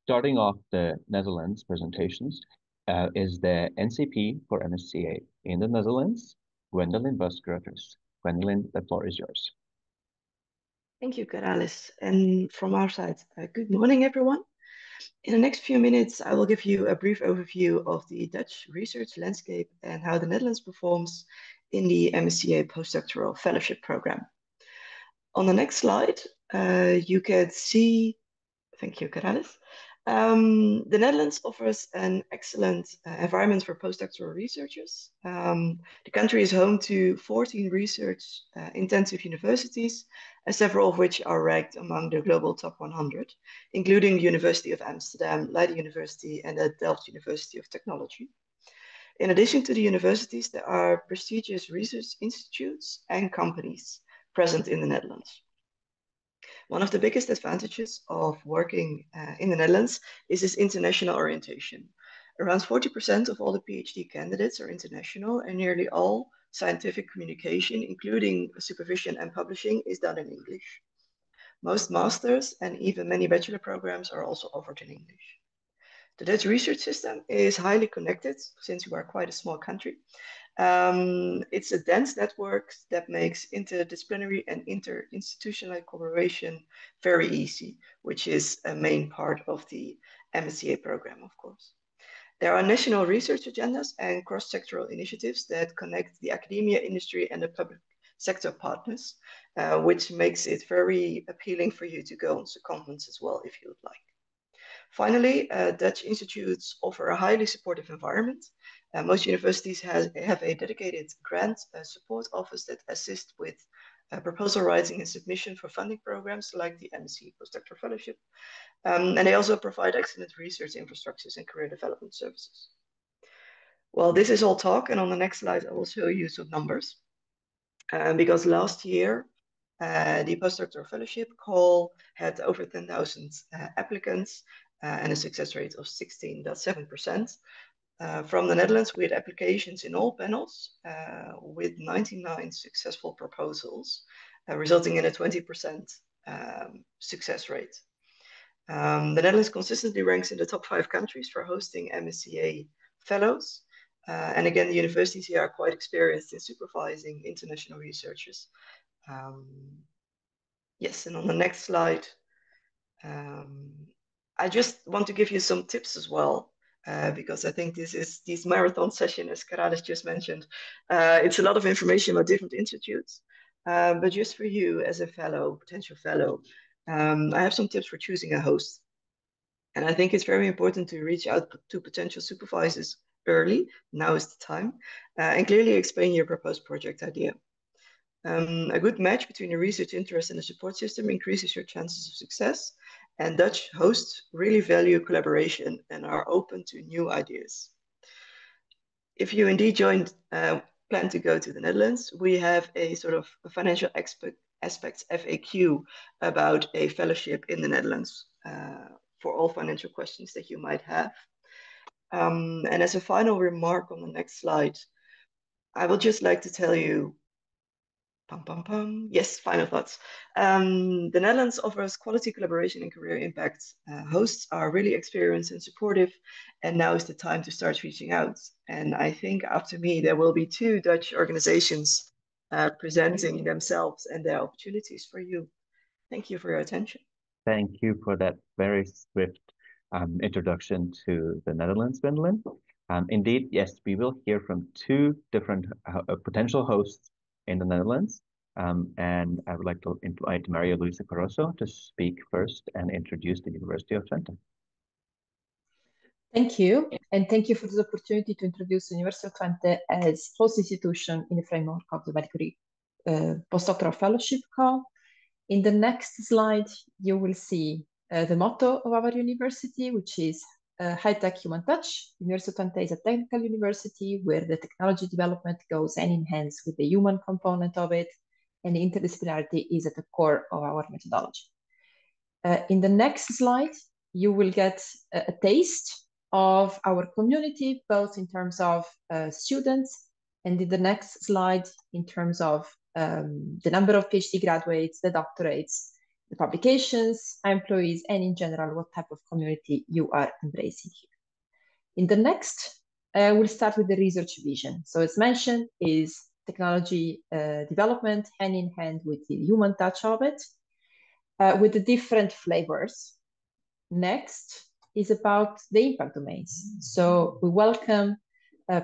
starting off the Netherlands presentations is the NCP for MSCA in the Netherlands, Gwendolyn Busgroters. Gwendolyn, the floor is yours. Thank you, Karalis. And from our side, good morning, everyone. In the next few minutes, I will give you a brief overview of the Dutch research landscape and how the Netherlands performs in the MSCA Postdoctoral Fellowship program. On the next slide, you can see, thank you, Karalis. The Netherlands offers an excellent environment for postdoctoral researchers. The country is home to 14 research-intensive universities, several of which are ranked among the global top 100, including the University of Amsterdam, Leiden University, and the Delft University of Technology. In addition to the universities, there are prestigious research institutes and companies present in the Netherlands. One of the biggest advantages of working in the Netherlands is its international orientation. Around 40% of all the PhD candidates are international, and nearly all scientific communication, including supervision and publishing, is done in English. Most masters and even many bachelor programs are also offered in English. The Dutch research system is highly connected since we are quite a small country. It's a dense network that makes interdisciplinary and interinstitutional cooperation very easy, which is a main part of the MSCA program, of course. There are national research agendas and cross-sectoral initiatives that connect the academia, industry, and the public sector partners, which makes it very appealing for you to go on secondments as well if you would like. Finally, Dutch institutes offer a highly supportive environment. Most universities have a dedicated grant support office that assists with proposal writing and submission for funding programs like the MSCA Postdoctoral Fellowship. And they also provide excellent research infrastructures and career development services. Well, this is all talk, and on the next slide, I will show you some numbers. Because last year, the Postdoctoral Fellowship call had over 10,000 applicants, and a success rate of 16.7%. From the Netherlands, we had applications in all panels with 99 successful proposals, resulting in a 20% success rate. The Netherlands consistently ranks in the top 5 countries for hosting MSCA Fellows. And again, the universities here are quite experienced in supervising international researchers. Yes, and on the next slide, I just want to give you some tips as well, because I think this marathon session, as Karalis just mentioned, it's a lot of information about different institutes. But just for you as a fellow, potential fellow, I have some tips for choosing a host. And I think it's very important to reach out to potential supervisors early. Now is the time, and clearly explain your proposed project idea. A good match between the research interest and the support system increases your chances of success, and Dutch hosts really value collaboration and are open to new ideas. If you indeed plan to go to the Netherlands, we have a sort of a financial aspects FAQ about a fellowship in the Netherlands for all financial questions that you might have. And as a final remark on the next slide, I would just like to tell you, yes, final thoughts. The Netherlands offers quality collaboration and career impact. Hosts are really experienced and supportive, and now is the time to start reaching out. And I think after me, there will be 2 Dutch organizations presenting themselves and their opportunities for you. Thank you for your attention. Thank you for that very swift introduction to the Netherlands, Gwendolyn. Indeed, yes, we will hear from 2 different potential hosts in the Netherlands. And I would like to invite Maria Luisa Caroso to speak first and introduce the University of Twente. Thank you. And thank you for this opportunity to introduce the University of Twente as host institution in the framework of the Marie Curie Postdoctoral Fellowship call. In the next slide, you will see the motto of our university, which is high-tech human touch. University of Twente is a technical university where the technology development goes hand in hand with the human component of it, and the interdisciplinarity is at the core of our methodology. In the next slide, you will get a taste of our community, both in terms of students, and in the next slide, in terms of the number of PhD graduates, the doctorates, the publications, employees, and in general, what type of community you are embracing here. In the next, we'll start with the research vision. So as mentioned, is technology development hand in hand with the human touch of it, with the different flavors. Next is about the impact domains. So we welcome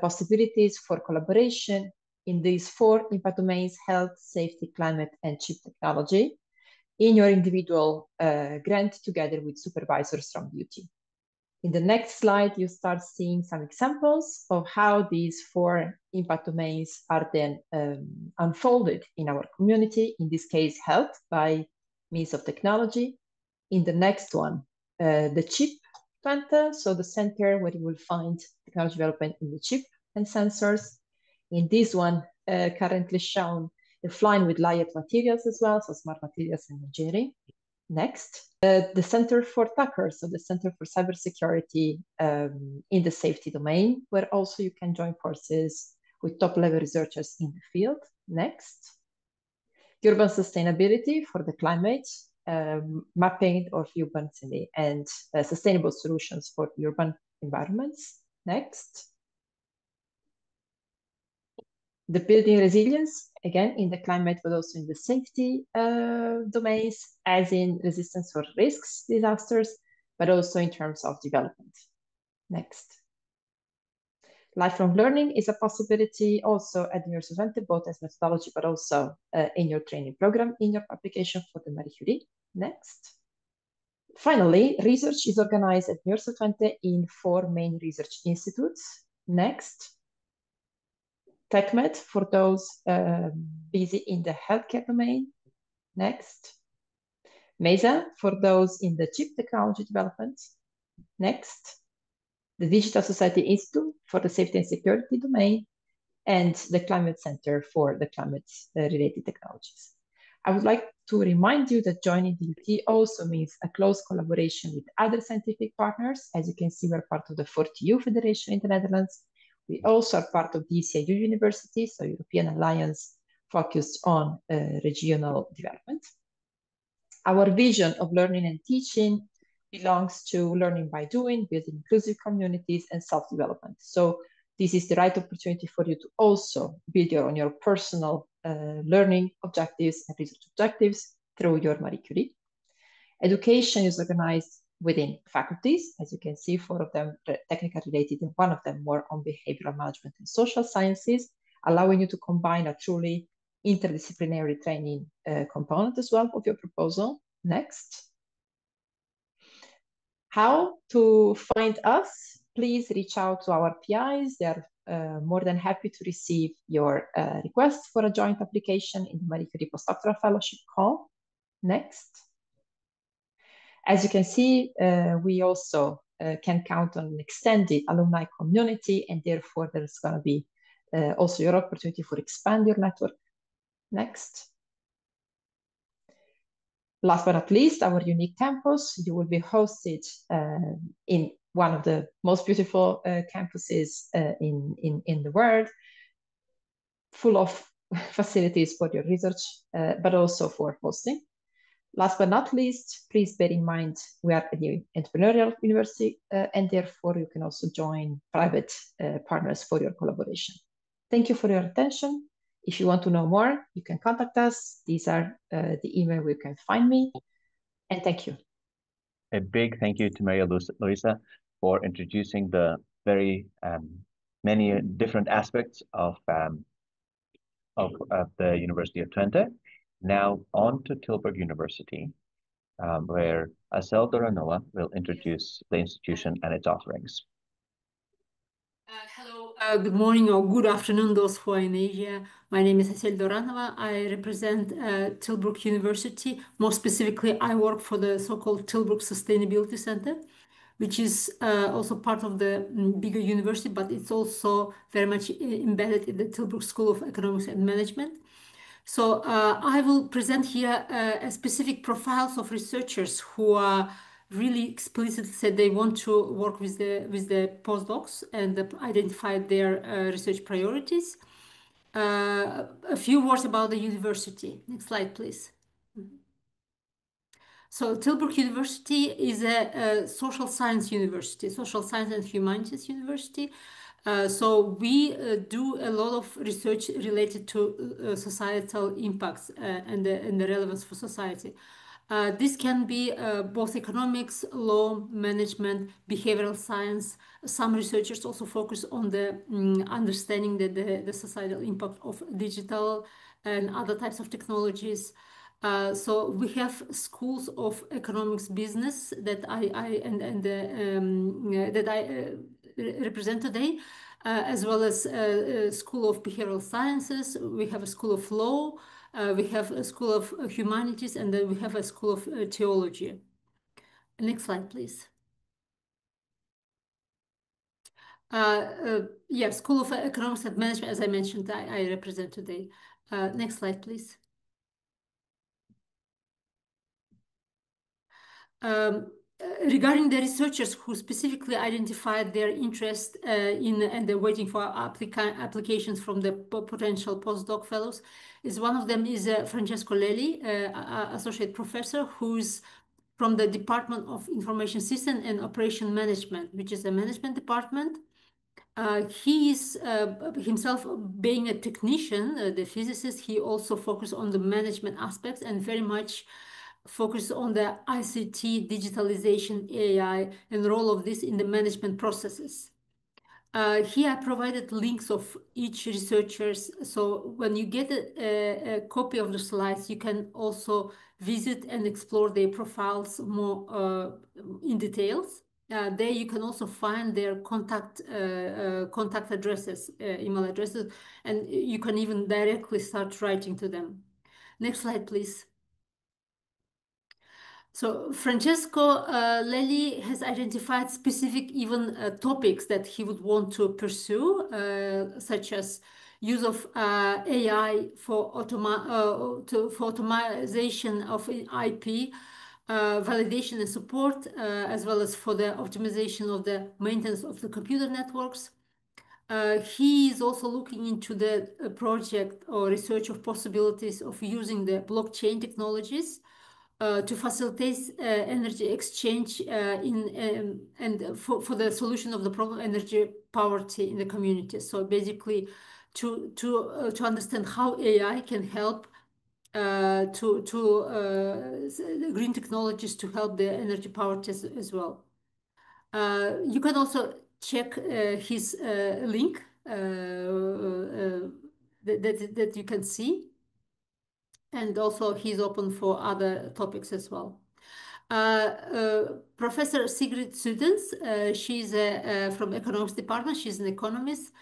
possibilities for collaboration in these 4 impact domains: health, safety, climate, and chip technology, in your individual grant together with supervisors from duty. In the next slide, you start seeing some examples of how these 4 impact domains are then unfolded in our community, in this case, health by means of technology. In the next one, the chip center, so the center where you will find technology development in the chip and sensors. In this one, currently shown, the flying with light materials as well, so smart materials and engineering. Next, the Center for TACR, so the Center for Cybersecurity in the safety domain, where also you can join forces with top-level researchers in the field. Next, urban sustainability for the climate, mapping of urban city and sustainable solutions for urban environments. Next, the building resilience, again, in the climate, but also in the safety domains, as in resistance for risks, disasters, but also in terms of development. Next. Lifelong learning is a possibility also at the University of Twente, both as methodology, but also in your training program, in your application for the Marie Curie. Next. Finally, research is organized at the University of Twente in 4 main research institutes. Next. TechMed for those busy in the healthcare domain. Next. MESA for those in the chip technology development. Next. The Digital Society Institute for the safety and security domain, and the Climate Center for the climate-related technologies. I would like to remind you that joining the UT also means a close collaboration with other scientific partners. As you can see, we're part of the 40U Federation in the Netherlands. We also are part of the ECIU University, so European Alliance focused on regional development. Our vision of learning and teaching belongs to learning by doing, building inclusive communities, and self-development. So this is the right opportunity for you to also build your personal learning objectives and research objectives through your Marie Curie. Education is organized within faculties, as you can see, 4 of them technical related, and 1 of them more on behavioral management and social sciences, allowing you to combine a truly interdisciplinary training component as well of your proposal. Next. How to find us? Please reach out to our PIs. They are more than happy to receive your request for a joint application in the Marie Curie Postdoctoral Fellowship call. Next. As you can see, we also can count on an extended alumni community, and therefore there's going to be also your opportunity for expand your network. Next. Last but not least, our unique campus. You will be hosted in one of the most beautiful campuses in the world, full of facilities for your research, but also for hosting. Last but not least, please bear in mind we are a new entrepreneurial university, and therefore you can also join private partners for your collaboration. Thank you for your attention. If you want to know more, you can contact us. These are the email where you can find me. And thank you. A big thank you to Maria Luisa for introducing the very many different aspects of the University of Twente. Now on to Tilburg University, where Asel Doranoa will introduce the institution and its offerings. Hello, good morning or good afternoon, those who are in Asia. My name is Asel Doranova. I represent Tilburg University. More specifically, I work for the so-called Tilburg Sustainability Center, which is also part of the bigger university, but it's also very much embedded in the Tilburg School of Economics and Management. So I will present here a specific profiles of researchers who are really explicitly said they want to work with the postdocs and identify their research priorities. A few words about the university. Next slide, please. So Tilburg University is a social science university, social science and humanities university. So we do a lot of research related to societal impacts and the relevance for society. This can be both economics, law, management, behavioral science. Some researchers also focus on the understanding the societal impact of digital and other types of technologies. So we have schools of economics business that I represent today, as well as School of Behavioral Sciences. We have a School of Law. We have a School of Humanities, and then we have a School of Theology. Next slide, please. Yeah, School of Economics and Management, as I mentioned, I represent today. Next slide, please. Regarding the researchers who specifically identified their interest in and they're waiting for applications from the potential postdoc fellows, is one of them is Francesco Lelli, associate professor, who's from the Department of Information System and Operation Management, which is a management department. He is himself being a technician, the physicist. He also focused on the management aspects and very much focused on the ICT, digitalization, AI, and role of this in the management processes. Here I provided links of each researchers. So when you get a copy of the slides, you can also visit and explore their profiles more in details. There you can also find their contact addresses, email addresses, and you can even directly start writing to them. Next slide, please. So Francesco Lelli has identified specific even topics that he would want to pursue, such as use of AI for automation of IP, validation and support, as well as for the optimization of the maintenance of the computer networks. He is also looking into the project or research of possibilities of using the blockchain technologies to facilitate energy exchange and for the solution of the problem energy poverty in the community. So basically, to understand how AI can help green technologies to help the energy poverty as well. You can also check his link that you can see. And also he's open for other topics as well. Professor Sigrid Sudens, she's from economics department. She's an economist.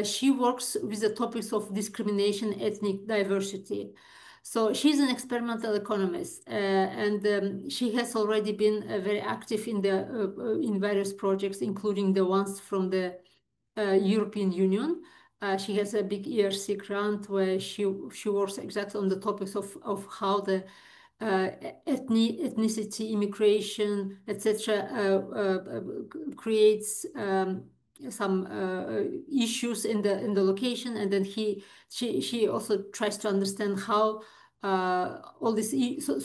She works with the topics of discrimination, ethnic diversity. So she's an experimental economist, and she has already been very active in various projects, including the ones from the European Union. She has a big ERC grant where she works exactly on the topics of how the ethnicity, immigration, etc., creates some issues in the location, and then she also tries to understand how all these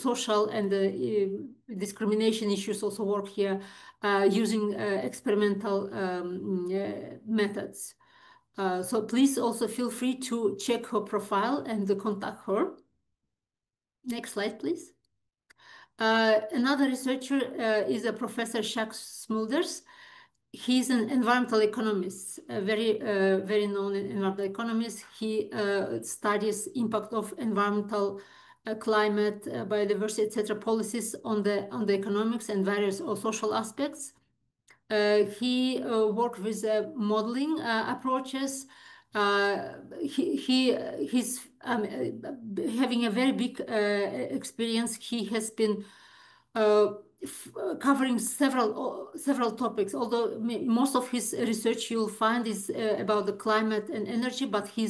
social and discrimination issues also work here using experimental methods. So please also feel free to check her profile and contact her. Next slide, please. Another researcher is a Professor Jacques Smulders. He's an environmental economist, a very known environmental economist. He studies impact of environmental, climate, biodiversity, etc. policies on the economics and various social aspects. He worked with modeling approaches. He's having a very big experience. He has been covering several topics. Although most of his research you'll find is about the climate and energy, but he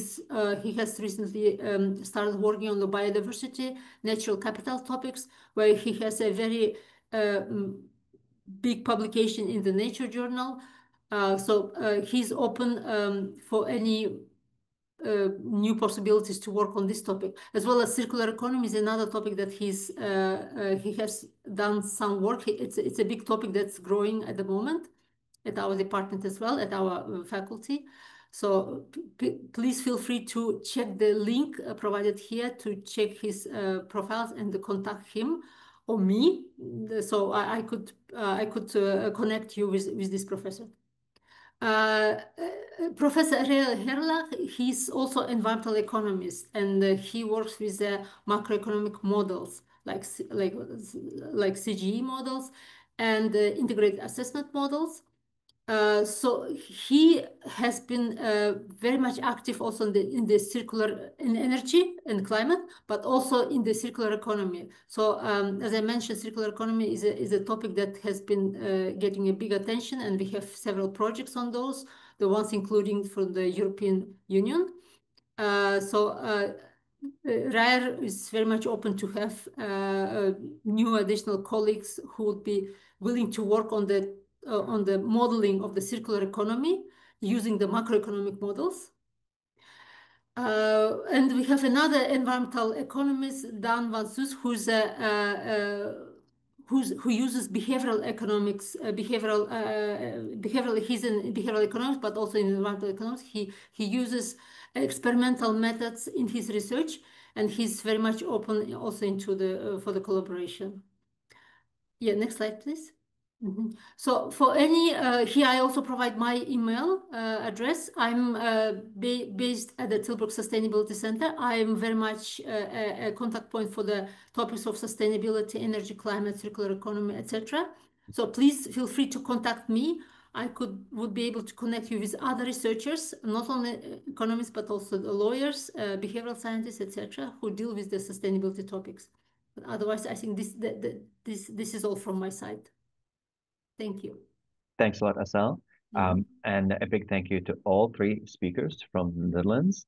has recently started working on the biodiversity, natural capital topics, where he has a very big publication in the Nature journal. So he's open for any new possibilities to work on this topic, as well as circular economy is another topic that he has done some work. It's a big topic that's growing at the moment at our department as well, at our faculty. So please feel free to check the link provided here to check his profiles and to contact him or me. So I could connect you with this professor. Professor Herlach, he's also environmental economist, and he works with macroeconomic models like CGE models and integrated assessment models. So he has been very much active also in the circular in energy and climate, but also in the circular economy. So as I mentioned, circular economy is a topic that has been getting a big attention, and we have several projects on those, the ones including from the European Union. RAER is very much open to have new additional colleagues who would be willing to work on the modeling of the circular economy using the macroeconomic models. And we have another environmental economist, Dan Van Soes, who uses behavioral economics, he's in behavioral economics, but also in environmental economics. He uses experimental methods in his research, and he's very much open also into for the collaboration. Yeah, next slide, please. So for any, here I also provide my email address. I'm based at the Tilburg Sustainability Center. I am very much a contact point for the topics of sustainability, energy, climate, circular economy, etc. So please feel free to contact me. I would be able to connect you with other researchers, not only economists, but also the lawyers, behavioral scientists, etc., who deal with the sustainability topics. But otherwise, I think this is all from my side. Thank you. Thanks a lot, Asal. And a big thank you to all three speakers from the Netherlands.